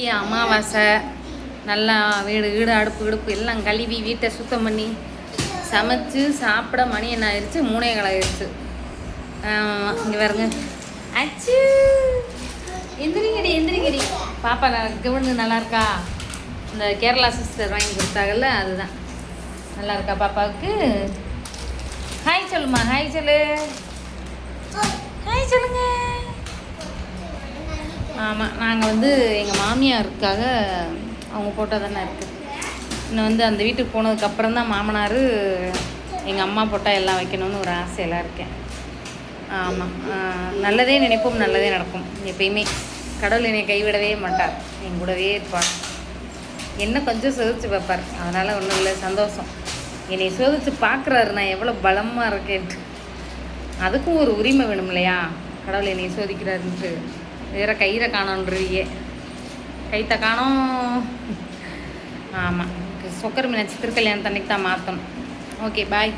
அமாவாசை நல்லா வீடு வீடு அடுப்பு கிடுப்பு எல்லாம் கழுவி வீட்டை சுத்தம் பண்ணி சமைச்சு சாப்பிட மணி என்ன ஆயிடுச்சு 3:15 ஆயிடுச்சு. இங்கே பாருங்க அச்சு எந்திரிங்கடி பாப்பா கவர்னு நல்லா இருக்கா? இந்த கேரளா சிஸ்டர் வாங்கி கொடுத்தாங்கல்ல அதுதான் நல்லா இருக்கா பாப்பாவுக்கு? ஹாய் சொல்லுமா, ஹாய் சொல்லு, ஹாய் சொல்லுங்க. ஆமாம், நாங்கள் எங்கள் மாமியாருக்காக அவங்க போட்டோ தானே இருக்குது. இன்னும் அந்த வீட்டுக்கு போனதுக்கப்புறம் தான் மாமனார் எங்கள் அம்மா போட்டால் எல்லாம் வைக்கணும்னு ஒரு ஆசையெல்லாம் இருக்கேன். ஆமாம், நல்லதே நினைப்போம், நல்லதே நடக்கும். எப்பயுமே கடவுள் என்னை கைவிடவே மாட்டார், என் கூடவே இருப்பார். என்ன கொஞ்சம் சோதிச்சு பார்ப்பார், அதனால் ஒன்றும் இல்லை, சந்தோஷம். என்னை சோதிச்சு பார்க்குறாரு நான் எவ்வளோ பலமாக இருக்கேன்ட்டு. அதுக்கும் ஒரு உரிமை வேணும் இல்லையா? கடவுள் என்னை சோதிக்கிறாருன்ட்டு வேறு கயிறை காணோன்றியே, கைத்தை காணோம். ஆமாம், சொக்கர் மீனாட்சி திருக்கல்யாணத்தன்னைக்கு தான் மாற்றணும். ஓகே, பாய்.